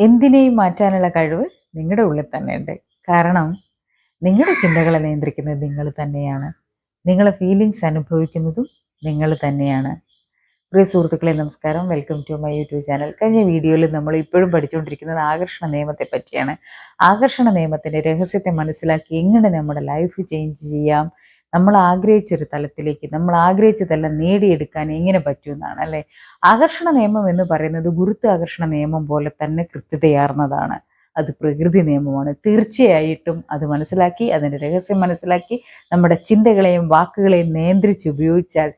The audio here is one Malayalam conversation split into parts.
എന്തിനേയും മാറ്റാനുള്ള കഴിവ് നിങ്ങളുടെ ഉള്ളിൽ തന്നെ ഉണ്ട്. കാരണം നിങ്ങളുടെ ചിന്തകളെ നിയന്ത്രിക്കുന്നത് നിങ്ങൾ തന്നെയാണ്. നിങ്ങളെ ഫീലിങ്സ് അനുഭവിക്കുന്നതും നിങ്ങൾ തന്നെയാണ്. പ്രിയ സുഹൃത്തുക്കളെ, നമസ്കാരം. Welcome to my YouTube channel. കഴിഞ്ഞ വീഡിയോയിൽ നമ്മൾ ഇപ്പോഴും പഠിച്ചുകൊണ്ടിരിക്കുന്നത് ആകർഷണ നിയമത്തെ പറ്റിയാണ്. ആകർഷണ നിയമത്തിൻ്റെ രഹസ്യത്തെ മനസ്സിലാക്കി എങ്ങനെ നമ്മുടെ ലൈഫ് ചേഞ്ച് ചെയ്യാം, നമ്മൾ ആഗ്രഹിച്ചൊരു തലത്തിലേക്ക് നമ്മൾ ആഗ്രഹിച്ചതെല്ലാം നേടിയെടുക്കാൻ എങ്ങനെ പറ്റുമെന്നാണ് അല്ലേ. ആകർഷണ നിയമം എന്ന് പറയുന്നത് ഗുരുത്വാകർഷണ നിയമം പോലെ തന്നെ കൃത്യതയാർന്നതാണ്. അത് പ്രകൃതി നിയമമാണ്. തീർച്ചയായിട്ടും അത് മനസ്സിലാക്കി, അതിൻ്റെ രഹസ്യം മനസ്സിലാക്കി, നമ്മുടെ ചിന്തകളെയും വാക്കുകളെയും നിയന്ത്രിച്ച് ഉപയോഗിച്ചാൽ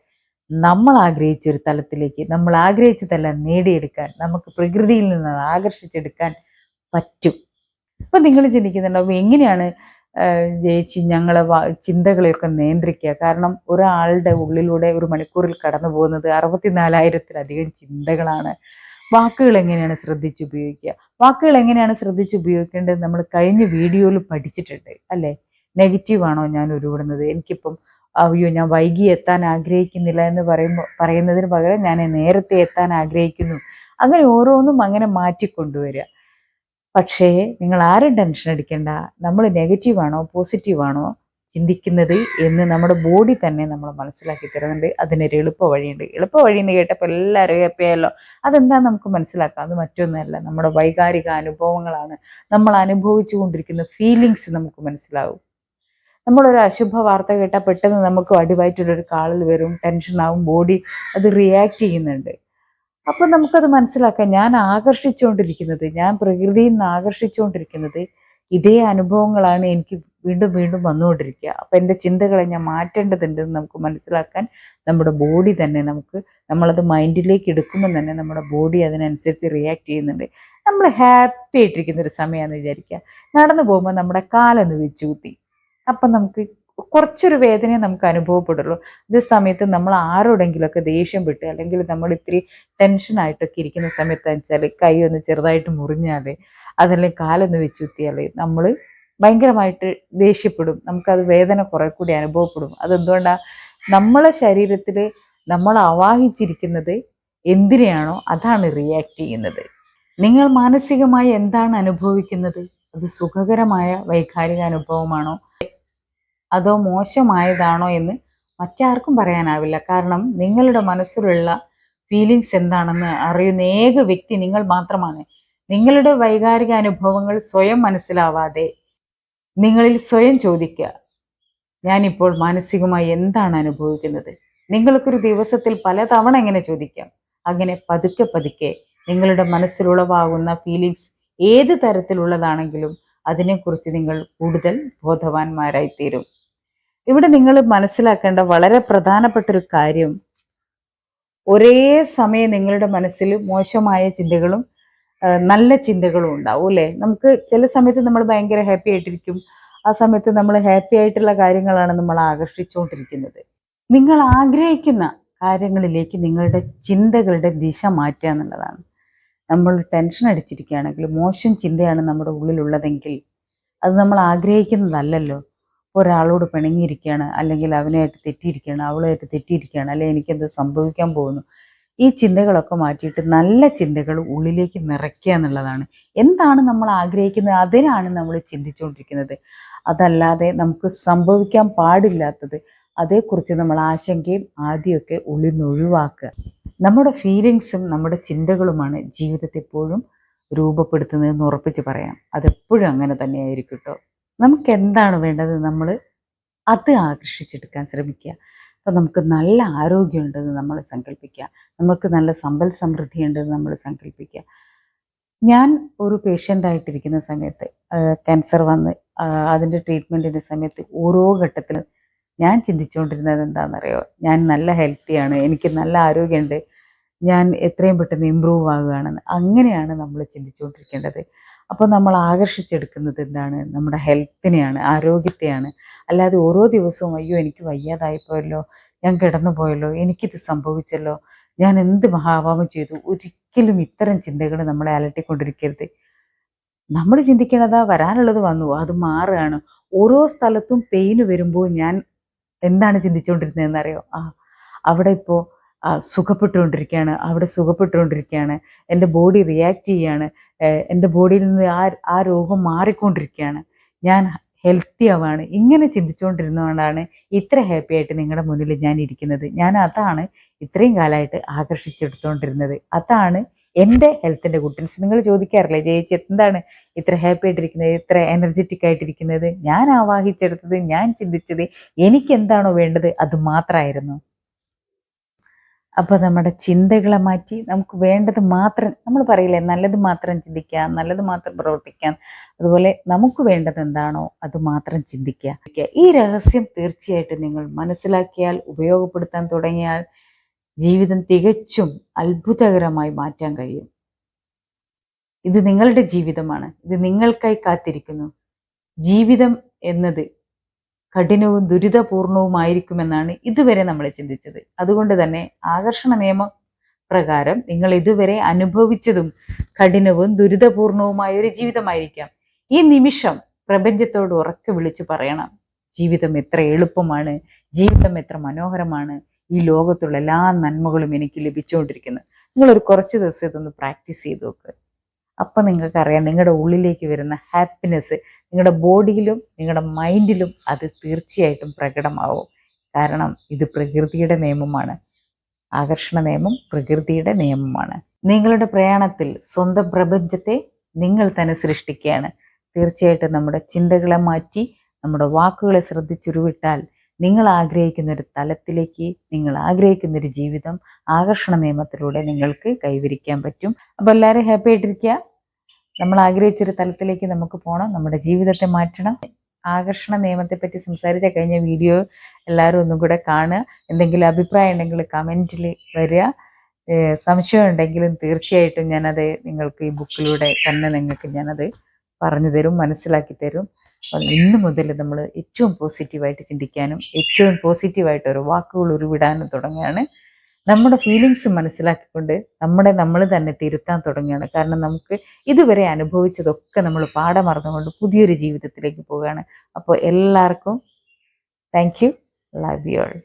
നമ്മൾ ആഗ്രഹിച്ചൊരു തലത്തിലേക്ക് നമ്മൾ ആഗ്രഹിച്ചതെല്ലാം നേടിയെടുക്കാൻ, നമുക്ക് പ്രകൃതിയിൽ നിന്ന് ആകർഷിച്ചെടുക്കാൻ പറ്റും. അപ്പം നിങ്ങൾ ചിന്തിക്കുന്നുണ്ടാവും, എങ്ങനെയാണ് ചേച്ചി ഞങ്ങളെ ചിന്തകളെയൊക്കെ നിയന്ത്രിക്കുക? കാരണം ഒരാളുടെ ഉള്ളിലൂടെ ഒരു മണിക്കൂറിൽ കടന്നു പോകുന്നത് 64,000-ലധികം ചിന്തകളാണ്. വാക്കുകൾ എങ്ങനെയാണ് ശ്രദ്ധിച്ചുപയോഗിക്കുക? വാക്കുകൾ എങ്ങനെയാണ് ശ്രദ്ധിച്ചുപയോഗിക്കേണ്ടത് നമ്മൾ കഴിഞ്ഞ വീഡിയോയിൽ പഠിച്ചിട്ടുണ്ട് അല്ലേ. നെഗറ്റീവാണോ ഞാൻ ഉരുവിടുന്നത്? എനിക്കിപ്പം അയ്യോ ഞാൻ വൈകി എത്താൻ ആഗ്രഹിക്കുന്നില്ല എന്ന് പറയുന്നതിന് പകരം ഞാൻ നേരത്തെ എത്താൻ ആഗ്രഹിക്കുന്നു. അങ്ങനെ ഓരോന്നും അങ്ങനെ മാറ്റിക്കൊണ്ടുവരിക. പക്ഷേ നിങ്ങൾ ആരും ടെൻഷൻ അടിക്കേണ്ട. നമ്മൾ നെഗറ്റീവാണോ പോസിറ്റീവാണോ ചിന്തിക്കുന്നത് എന്ന് നമ്മുടെ ബോഡി തന്നെ നമ്മൾ മനസ്സിലാക്കി തരുന്നുണ്ട്. അതിനൊരു എളുപ്പ വഴിയുണ്ട്. എളുപ്പ വഴി എന്ന് കേട്ടപ്പോൾ എല്ലാവരും ഹാപ്പിയായല്ലോ. അതെന്താ നമുക്ക് മനസ്സിലാക്കാം. അത് മറ്റൊന്നുമല്ല, നമ്മുടെ വൈകാരിക അനുഭവങ്ങളാണ്. നമ്മൾ അനുഭവിച്ചു കൊണ്ടിരിക്കുന്ന ഫീലിങ്സ് നമുക്ക് മനസ്സിലാവും. നമ്മളൊരു അശുഭ വാർത്ത കേട്ടാൽ പെട്ടെന്ന് നമുക്ക് അടിവയറ്റിലൊരു കാളൽ വരും, ടെൻഷനാവും, ബോഡി അത് റിയാക്ട് ചെയ്യുന്നുണ്ട്. അപ്പം നമുക്കത് മനസ്സിലാക്കാം. ഞാൻ ആകർഷിച്ചുകൊണ്ടിരിക്കുന്നത്, ഞാൻ പ്രകൃതിയിൽ നിന്ന് ആകർഷിച്ചുകൊണ്ടിരിക്കുന്നത് ഇതേ അനുഭവങ്ങളാണ് എനിക്ക് വീണ്ടും വീണ്ടും വന്നുകൊണ്ടിരിക്കുക. അപ്പം എൻ്റെ ചിന്തകളെ ഞാൻ മാറ്റേണ്ടതുണ്ടെന്ന് നമുക്ക് മനസ്സിലാക്കാൻ നമ്മുടെ ബോഡി തന്നെ നമ്മളത് മൈൻഡിലേക്ക് എടുക്കുമ്പോൾ തന്നെ നമ്മുടെ ബോഡി അതിനനുസരിച്ച് റിയാക്ട് ചെയ്യുന്നുണ്ട്. നമ്മൾ ഹാപ്പി ആയിട്ടിരിക്കുന്ന ഒരു സമയമാണെന്ന് വിചാരിക്കുക. നടന്നു പോകുമ്പോൾ നമ്മുടെ കാലൊന്ന് വെച്ച് കുത്തി, അപ്പം നമുക്ക് കുറച്ചൊരു വേദനയെ നമുക്ക് അനുഭവപ്പെടുള്ളൂ. അതേ സമയത്ത് നമ്മൾ ആരോടെങ്കിലുമൊക്കെ ദേഷ്യം വിട്ട്, അല്ലെങ്കിൽ നമ്മൾ ഇത്തിരി ടെൻഷനായിട്ടൊക്കെ ഇരിക്കുന്ന സമയത്ത് വെച്ചാൽ കൈ ഒന്ന് ചെറുതായിട്ട് മുറിഞ്ഞാൽ, അതല്ലെങ്കിൽ കാലൊന്ന് വെച്ചുത്തിയാൽ നമ്മൾ ഭയങ്കരമായിട്ട് ദേഷ്യപ്പെടും. നമുക്കത് വേദന കുറെ കൂടി അനുഭവപ്പെടും. അതെന്തുകൊണ്ടാണ്? നമ്മളെ ശരീരത്തിൽ നമ്മൾ അവാഹിച്ചിരിക്കുന്നത് എന്തിനെയാണോ അതാണ് റിയാക്ട് ചെയ്യുന്നത്. നിങ്ങൾ മാനസികമായി എന്താണ് അനുഭവിക്കുന്നത്? അത് സുഖകരമായ വൈകാരിക അനുഭവമാണോ അതോ മോശമായതാണോ എന്ന് മറ്റാർക്കും പറയാനാവില്ല. കാരണം നിങ്ങളുടെ മനസ്സിലുള്ള ഫീലിങ്സ് എന്താണെന്ന് അറിയുന്ന ഏക വ്യക്തി നിങ്ങൾ മാത്രമാണ്. നിങ്ങളുടെ വൈകാരിക അനുഭവങ്ങൾ സ്വയം മനസ്സിലാവാതെ നിങ്ങളിൽ സ്വയം ചോദിക്കുക, ഞാനിപ്പോൾ മാനസികമായി എന്താണ് അനുഭവിക്കുന്നത്? നിങ്ങൾക്കൊരു ദിവസത്തിൽ പലതവണ എങ്ങനെ ചോദിക്കാം. അങ്ങനെ പതുക്കെ പതുക്കെ നിങ്ങളുടെ മനസ്സിലുളവാകുന്ന ഫീലിങ്സ് ഏത് തരത്തിലുള്ളതാണെങ്കിലും അതിനെക്കുറിച്ച് നിങ്ങൾ കൂടുതൽ ബോധവാന്മാരായിത്തീരും. ഇവിടെ നിങ്ങൾ മനസ്സിലാക്കേണ്ട വളരെ പ്രധാനപ്പെട്ട ഒരു കാര്യം, ഒരേ സമയം നിങ്ങളുടെ മനസ്സിൽ മോശമായ ചിന്തകളും നല്ല ചിന്തകളും ഉണ്ടാവും അല്ലേ. നമുക്ക് ചില സമയത്ത് നമ്മൾ ഭയങ്കര ഹാപ്പി ആയിട്ടിരിക്കും. ആ സമയത്ത് നമ്മൾ ഹാപ്പി ആയിട്ടുള്ള കാര്യങ്ങളാണ് നമ്മൾ ആകർഷിച്ചുകൊണ്ടിരിക്കുന്നത്. നിങ്ങൾ ആഗ്രഹിക്കുന്ന കാര്യങ്ങളിലേക്ക് നിങ്ങളുടെ ചിന്തകളുടെ ദിശ മാറ്റുക എന്നുള്ളതാണ്. നമ്മൾ ടെൻഷൻ അടിച്ചിരിക്കുകയാണെങ്കിൽ, മോശം ചിന്തയാണ് നമ്മുടെ ഉള്ളിലുള്ളതെങ്കിൽ അത് നമ്മൾ ആഗ്രഹിക്കുന്നതല്ലല്ലോ. ഒരാളോട് പിണങ്ങിയിരിക്കുകയാണ്, അല്ലെങ്കിൽ അവനായിട്ട് തെറ്റിയിരിക്കുകയാണ്, അവളുമായിട്ട് തെറ്റിയിരിക്കുകയാണ്, അല്ലെങ്കിൽ എനിക്കെന്തോ സംഭവിക്കാൻ പോകുന്നു. ഈ ചിന്തകളൊക്കെ മാറ്റിയിട്ട് നല്ല ചിന്തകൾ ഉള്ളിലേക്ക് നിറയ്ക്കുക എന്നുള്ളതാണ്. എന്താണ് നമ്മൾ ആഗ്രഹിക്കുന്നത് അതിനാണ് നമ്മൾ ചിന്തിച്ചുകൊണ്ടിരിക്കുന്നത്. അതല്ലാതെ നമുക്ക് സംഭവിക്കാൻ പാടില്ലാത്തത് അതേക്കുറിച്ച് നമ്മൾ ആശങ്കയും ആദ്യമൊക്കെ ഉള്ളിൽ നിന്ന് ഒഴിവാക്കുക. നമ്മുടെ ഫീലിങ്സും നമ്മുടെ ചിന്തകളുമാണ് ജീവിതത്തെ എപ്പോഴും രൂപപ്പെടുത്തുന്നതെന്ന് ഉറപ്പിച്ച് പറയാം. അതെപ്പോഴും അങ്ങനെ തന്നെയായിരിക്കും കേട്ടോ. നമുക്ക് എന്താണ് വേണ്ടത് നമ്മൾ അത് ആകർഷിച്ചെടുക്കാൻ ശ്രമിക്കുക. അപ്പം നമുക്ക് നല്ല ആരോഗ്യമുണ്ടെന്ന് നമ്മൾ സങ്കല്പിക്കുക, നമുക്ക് നല്ല സമ്പൽ സമൃദ്ധി ഉണ്ടെന്ന് നമ്മൾ സങ്കല്പിക്കുക. ഞാൻ ഒരു പേഷ്യൻ്റായിട്ടിരിക്കുന്ന സമയത്ത് ക്യാൻസർ വന്ന് അതിൻ്റെ ട്രീറ്റ്മെൻറ്റിൻ്റെ സമയത്ത് ഓരോ ഘട്ടത്തിലും ഞാൻ ചിന്തിച്ചുകൊണ്ടിരുന്നത് എന്താണെന്നറിയോ? ഞാൻ നല്ല ഹെൽത്തിയാണ്, എനിക്ക് നല്ല ആരോഗ്യമുണ്ട്, ഞാൻ എത്രയും പെട്ടെന്ന് ഇമ്പ്രൂവ് ആകുകയാണെന്ന്. അങ്ങനെയാണ് നമ്മൾ ചിന്തിച്ചുകൊണ്ടിരിക്കേണ്ടത്. അപ്പോൾ നമ്മൾ ആകർഷിച്ചെടുക്കുന്നത് എന്താണ്? നമ്മുടെ ഹെൽത്തിനെയാണ്, ആരോഗ്യത്തെയാണ്. അല്ലാതെ ഓരോ ദിവസവും അയ്യോ എനിക്ക് വയ്യാതായിപ്പോയല്ലോ, ഞാൻ കിടന്നു പോയല്ലോ, എനിക്കിത് സംഭവിച്ചല്ലോ, ഞാൻ എന്ത് മഹാപാപം ചെയ്തു. ഒരിക്കലും ഇത്തരം ചിന്തകൾ നമ്മളെ അലട്ടിക്കൊണ്ടിരിക്കരുത്. നമ്മൾ ചിന്തിക്കണതാ വരാനുള്ളത് വന്നു, അത് മാറുകയാണ്. ഓരോ സ്ഥലത്തും പെയിന് വരുമ്പോൾ ഞാൻ എന്താണ് ചിന്തിച്ചുകൊണ്ടിരുന്നതെന്നറിയോ? അവിടെ ഇപ്പോൾ സുഖപ്പെട്ടുകൊണ്ടിരിക്കുകയാണ്, അവിടെ സുഖപ്പെട്ടുകൊണ്ടിരിക്കുകയാണ്, എൻ്റെ ബോഡി റിയാക്ട് ചെയ്യുകയാണ്, എൻ്റെ ബോഡിയിൽ നിന്ന് ആ രോഗം മാറിക്കൊണ്ടിരിക്കുകയാണ്, ഞാൻ ഹെൽത്തി ആവാണ്. ഇങ്ങനെ ചിന്തിച്ചുകൊണ്ടിരുന്നതുകൊണ്ടാണ് ഇത്ര ഹാപ്പി ആയിട്ട് നിങ്ങളുടെ മുന്നിൽ ഞാൻ ഇരിക്കുന്നത്. ഞാൻ അതാണ് ഇത്രയും കാലമായിട്ട് ആകർഷിച്ചെടുത്തുകൊണ്ടിരുന്നത്. അതാണ് എൻ്റെ ഹെൽത്തിൻ്റെ ഗുഡ്നസ്. നിങ്ങൾ ചോദിക്കാറില്ലേ ചേച്ചി എന്താണ് ഇത്ര ഹാപ്പി ആയിട്ടിരിക്കുന്നത്, ഇത്ര എനർജറ്റിക് ആയിട്ടിരിക്കുന്നത്? ഞാൻ ആവാഹിച്ചെടുത്തത്, ഞാൻ ചിന്തിച്ചത്, എനിക്ക് എന്താണോ വേണ്ടത് അത് മാത്രമായിരുന്നു. അപ്പോൾ നമ്മുടെ ചിന്തകളെ മാറ്റി നമുക്ക് വേണ്ടത് മാത്രം, നമ്മൾ പറയില്ലേ നല്ലത് മാത്രം ചിന്തിക്കാം, നല്ലത് മാത്രം പ്രവർത്തിക്കാം, അതുപോലെ നമുക്ക് വേണ്ടത് എന്താണോ അത് മാത്രം ചിന്തിക്കുക. ഈ രഹസ്യം തീർച്ചയായിട്ടും നിങ്ങൾ മനസ്സിലാക്കിയാൽ, ഉപയോഗപ്പെടുത്താൻ തുടങ്ങിയാൽ ജീവിതം തികച്ചും അത്ഭുതകരമായി മാറ്റാൻ കഴിയും. ഇത് നിങ്ങളുടെ ജീവിതമാണ്, ഇത് നിങ്ങൾക്കായി കാത്തിരിക്കുന്നു. ജീവിതം എന്നത് കഠിനവും ദുരിതപൂർണവുമായിരിക്കുമെന്നാണ് ഇതുവരെ നമ്മൾ ചിന്തിച്ചത്. അതുകൊണ്ട് തന്നെ ആകർഷണ നിയമം പ്രകാരം നിങ്ങൾ ഇതുവരെ അനുഭവിച്ചതും കഠിനവും ദുരിതപൂർണവുമായ ഒരു ജീവിതമായിരിക്കാം. ഈ നിമിഷം പ്രപഞ്ചത്തോട് ഉറക്കെ വിളിച്ചു പറയണം, ജീവിതം എത്ര എളുപ്പമാണ്, ജീവിതം എത്ര മനോഹരമാണ്, ഈ ലോകത്തുള്ള എല്ലാ നന്മകളും എനിക്ക് ലഭിച്ചുകൊണ്ടിരിക്കുന്നു. നിങ്ങളൊരു കുറച്ച് ദിവസം ഇതൊന്ന് പ്രാക്ടീസ് ചെയ്ത് നോക്ക്. അപ്പം നിങ്ങൾക്കറിയാം നിങ്ങളുടെ ഉള്ളിലേക്ക് വരുന്ന ഹാപ്പിനെസ് നിങ്ങളുടെ ബോഡിയിലും നിങ്ങളുടെ മൈൻഡിലും അത് തീർച്ചയായിട്ടും പ്രകടമാവും. കാരണം ഇത് പ്രകൃതിയുടെ നിയമമാണ്. ആകർഷണ നിയമം പ്രകൃതിയുടെ നിയമമാണ്. നിങ്ങളുടെ പ്രയാണത്തിൽ സ്വന്തം പ്രപഞ്ചത്തെ നിങ്ങൾ തന്നെ സൃഷ്ടിക്കുകയാണ്. തീർച്ചയായിട്ടും നമ്മുടെ ചിന്തകളെ മാറ്റി നമ്മുടെ വാക്കുകളെ ശ്രദ്ധിച്ചുരുവിട്ടാൽ നിങ്ങൾ ആഗ്രഹിക്കുന്ന ഒരു തലത്തിലേക്ക്, നിങ്ങൾ ആഗ്രഹിക്കുന്ന ഒരു ജീവിതം ആകർഷണ നിയമത്തിലൂടെ നിങ്ങൾക്ക് കൈവരിക്കാൻ പറ്റും. അപ്പോൾ എല്ലാവരും ഹാപ്പി ആയിട്ടിരിക്കുക. നമ്മൾ ആഗ്രഹിച്ചൊരു തലത്തിലേക്ക് നമുക്ക് പോകണം, നമ്മുടെ ജീവിതത്തെ മാറ്റണം. ആകർഷണ നിയമത്തെപ്പറ്റി സംസാരിച്ച കഴിഞ്ഞ വീഡിയോ എല്ലാവരും ഒന്നും കൂടെ കാണുക. എന്തെങ്കിലും അഭിപ്രായം ഉണ്ടെങ്കിൽ കമൻറ്റിൽ വരിക. സംശയം ഉണ്ടെങ്കിലും തീർച്ചയായിട്ടും ഞാനത് നിങ്ങൾക്ക് ഈ ബുക്കിലൂടെ തന്നെ നിങ്ങൾക്ക് ഞാനത് പറഞ്ഞു തരും, മനസ്സിലാക്കി തരും. അപ്പം ഇന്ന് മുതൽ നമ്മൾ ഏറ്റവും പോസിറ്റീവായിട്ട് ചിന്തിക്കാനും ഏറ്റവും പോസിറ്റീവായിട്ട് ഒരു വാക്കുകൾ ഉരുവിടാനും തുടങ്ങുകയാണ്. നമ്മുടെ ഫീലിങ്സ് മനസ്സിലാക്കിക്കൊണ്ട് നമ്മൾ തന്നെ തിരുത്താൻ തുടങ്ങുകയാണ്. കാരണം നമുക്ക് ഇതുവരെ അനുഭവിച്ചതൊക്കെ നമ്മൾ പാഠമറന്നുകൊണ്ട് പുതിയൊരു ജീവിതത്തിലേക്ക് പോവുകയാണ്. അപ്പോൾ എല്ലാവർക്കും thank you, love you all.